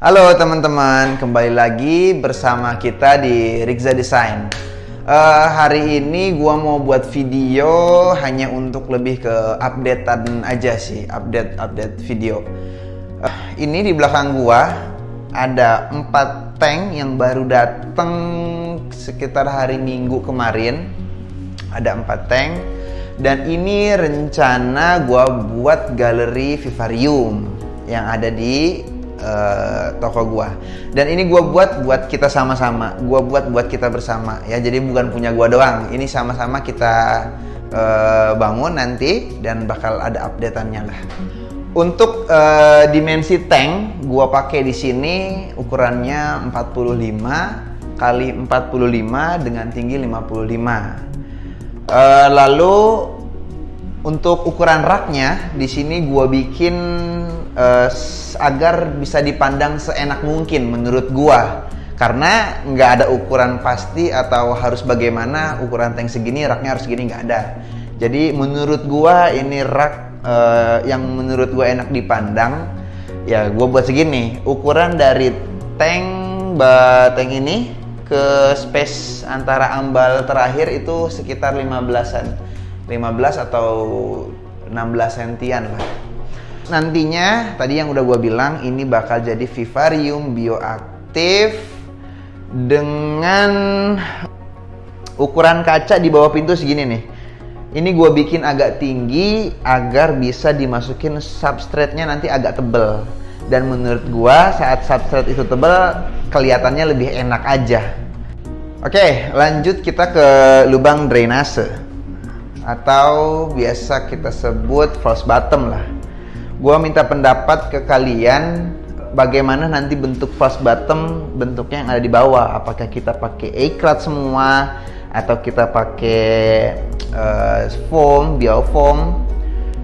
Halo teman-teman, kembali lagi bersama kita di Rikza Design. Hari ini gua mau buat video hanya untuk lebih ke updatean aja sih, update video. Ini di belakang gua ada 4 tank yang baru datang sekitar hari Minggu kemarin. Ada 4 tank dan ini rencana gua buat galeri vivarium yang ada di toko gua. Dan ini gua buat kita sama-sama. Gua buat kita bersama ya. Jadi bukan punya gua doang. Ini sama-sama kita bangun nanti dan bakal ada updateannya lah. Untuk dimensi tank gua pakai di sini ukurannya 45 kali 45 dengan tinggi 55. Lalu untuk ukuran raknya di sini gua bikin agar bisa dipandang seenak mungkin menurut gua, karena nggak ada ukuran pasti atau harus bagaimana ukuran tank segini raknya harus segini, nggak ada. Jadi menurut gua ini rak yang menurut gua enak dipandang ya gua buat segini. Ukuran dari tank ini ke space antara ambal terakhir itu sekitar 15 atau 16 sentian lah. Nantinya tadi yang udah gue bilang ini bakal jadi vivarium bioaktif dengan ukuran kaca di bawah pintu segini nih. Ini gue bikin agak tinggi agar bisa dimasukin substrate-nya nanti agak tebel. Dan menurut gue saat substrate itu tebel kelihatannya lebih enak aja. Oke, lanjut kita ke lubang drainase atau biasa kita sebut false bottom lah. Gua minta pendapat ke kalian bagaimana nanti bentuk false bottom bentuknya yang ada di bawah. Apakah kita pakai acrylic semua atau kita pakai foam, biofoam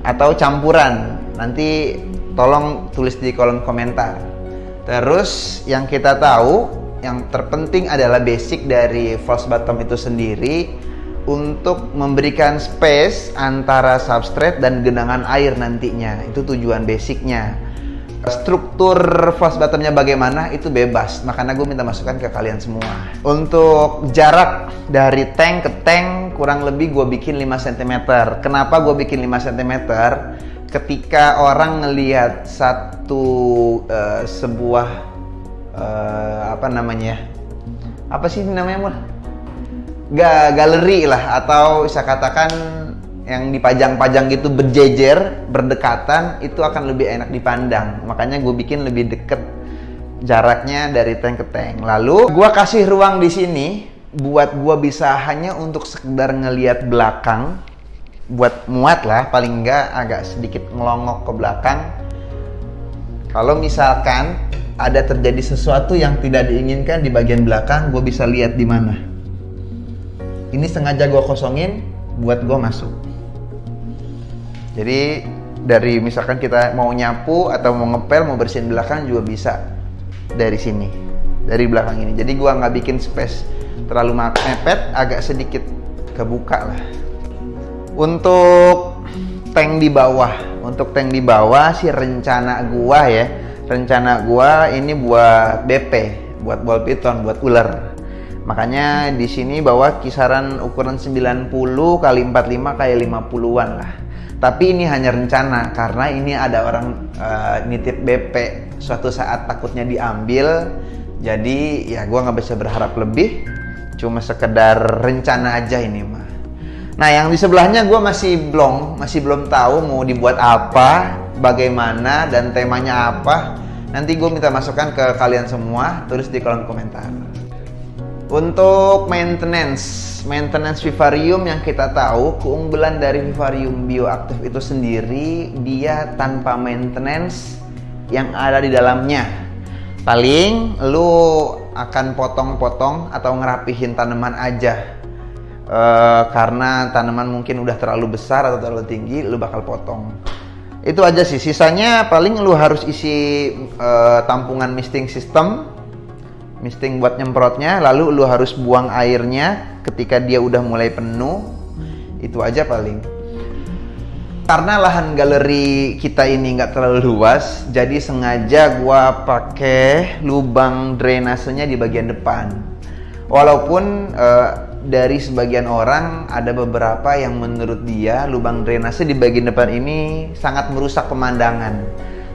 atau campuran? Nanti tolong tulis di kolom komentar. Terus yang kita tahu yang terpenting adalah basic dari false bottom itu sendiri untuk memberikan space antara substrate dan genangan air nantinya. Itu tujuan basicnya. Struktur false bottomnya bagaimana itu bebas, makanya gue minta masukan ke kalian semua. Untuk jarak dari tank ke tank kurang lebih gue bikin 5 cm. Kenapa gue bikin 5 cm? Ketika orang ngelihat sebuah apa sih namanya, galeri lah, atau saya katakan yang dipajang-pajang gitu berjejer, berdekatan, itu akan lebih enak dipandang. Makanya gue bikin lebih deket jaraknya dari tank ke tank. Lalu gue kasih ruang di sini buat gue bisa hanya untuk sekedar ngelihat belakang, buat muat lah, paling enggak agak sedikit ngelongok ke belakang. Kalau misalkan ada terjadi sesuatu yang tidak diinginkan di bagian belakang, gue bisa lihat di mana. Ini sengaja gue kosongin buat gue masuk. Jadi dari misalkan kita mau nyapu atau mau ngepel, mau bersihin belakang juga bisa dari sini, dari belakang ini. Jadi gue nggak bikin space terlalu mepet, agak sedikit kebuka lah. Untuk tank di bawah, sih rencana gue ini buat BP, buat ball python, buat ular. Makanya di sini bawah kisaran ukuran 90 kali 45 kali 50-an lah. Tapi ini hanya rencana karena ini ada orang nitip BP suatu saat takutnya diambil. Jadi ya gua nggak bisa berharap lebih. Cuma sekedar rencana aja ini mah. Nah yang di sebelahnya gua masih belum tahu mau dibuat apa, bagaimana dan temanya apa. Nanti gue minta masukan ke kalian semua, tulis di kolom komentar. Untuk maintenance vivarium yang kita tahu, keunggulan dari vivarium bioaktif itu sendiri, dia tanpa maintenance yang ada di dalamnya. Paling lu akan potong-potong atau ngerapihin tanaman aja. Karena tanaman mungkin udah terlalu besar atau terlalu tinggi, lu bakal potong. Itu aja sih, sisanya paling lu harus isi tampungan misting system, misting buat nyemprotnya, lalu lu harus buang airnya ketika dia udah mulai penuh. Itu aja paling. Karena lahan galeri kita ini nggak terlalu luas, jadi sengaja gua pakai lubang drainasenya di bagian depan. Walaupun dari sebagian orang ada beberapa yang menurut dia lubang drainase di bagian depan ini sangat merusak pemandangan.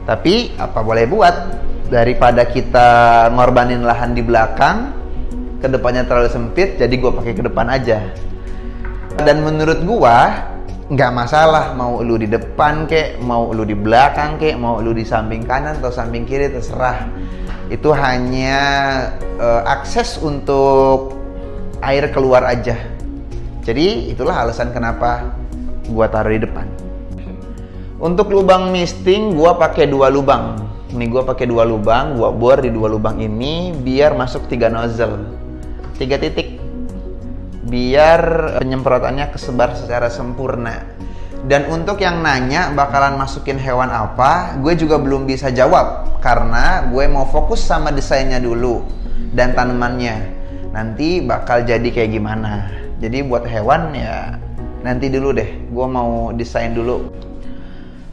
Tapi apa boleh buat, daripada kita ngorbanin lahan di belakang, kedepannya terlalu sempit, jadi gua pakai ke depan aja. Dan menurut gua nggak masalah mau lu di depan kek, mau lu di belakang kek, mau lu di samping kanan atau samping kiri, terserah. Itu hanya akses untuk air keluar aja. Jadi itulah alasan kenapa gua taruh di depan. Untuk lubang misting gua pakai 2 lubang. Ini gua pakai 2 lubang, gua bor di 2 lubang ini biar masuk 3 nozzle. 3 titik. Biar penyemprotannya kesebar secara sempurna. Dan untuk yang nanya bakalan masukin hewan apa, gue juga belum bisa jawab karena gue mau fokus sama desainnya dulu dan tanamannya. Nanti bakal jadi kayak gimana. Jadi buat hewan ya nanti dulu deh, gue mau desain dulu.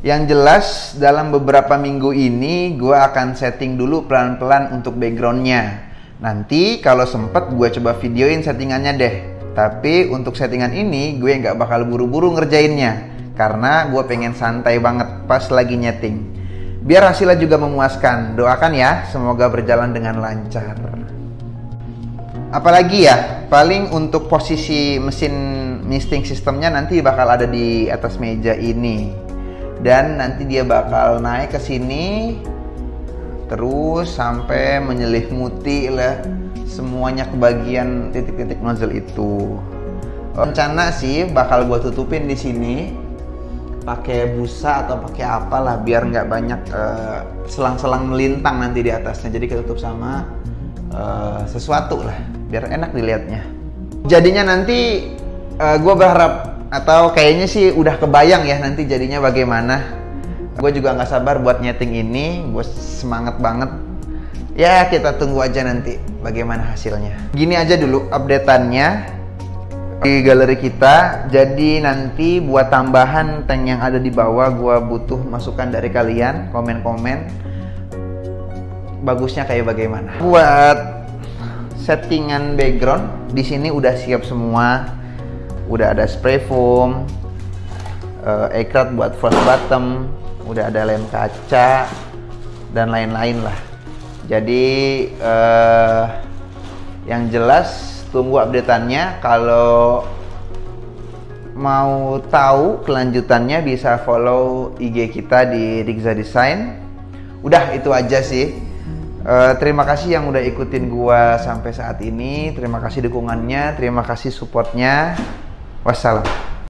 Yang jelas dalam beberapa minggu ini gue akan setting dulu pelan-pelan untuk backgroundnya. Nanti kalau sempet gue coba videoin settingannya deh. Tapi untuk settingan ini gue nggak bakal buru-buru ngerjainnya karena gue pengen santai banget pas lagi nyeting. Biar hasilnya juga memuaskan. Doakan ya, semoga berjalan dengan lancar. Apalagi ya, paling untuk posisi mesin misting sistemnya nanti bakal ada di atas meja ini. Dan nanti dia bakal naik ke sini terus sampai menyelimuti lah semuanya ke bagian titik-titik nozzle itu. Rencana sih bakal gue tutupin di sini pakai busa atau pakai apalah biar nggak banyak selang-selang melintang nanti di atasnya. Jadi ketutup sama sesuatu lah biar enak dilihatnya. Jadinya nanti gue berharap atau kayaknya sih udah kebayang ya nanti jadinya bagaimana. Gue juga nggak sabar buat nyeting ini, gue semangat banget. Ya kita tunggu aja nanti bagaimana hasilnya. Gini aja dulu updateannya di galeri kita. Jadi nanti buat tambahan tank yang ada di bawah, gue butuh masukan dari kalian, komen-komen bagusnya kayak bagaimana. Buat settingan background di sini udah siap semua. Udah ada spray foam, ekrat buat frost bottom, udah ada lem kaca dan lain-lain lah. Jadi yang jelas tunggu updateannya. Kalau mau tahu kelanjutannya bisa follow IG kita di Rigza Design. Udah itu aja sih. Terima kasih yang udah ikutin gua sampai saat ini. Terima kasih dukungannya, terima kasih supportnya. Wassalam.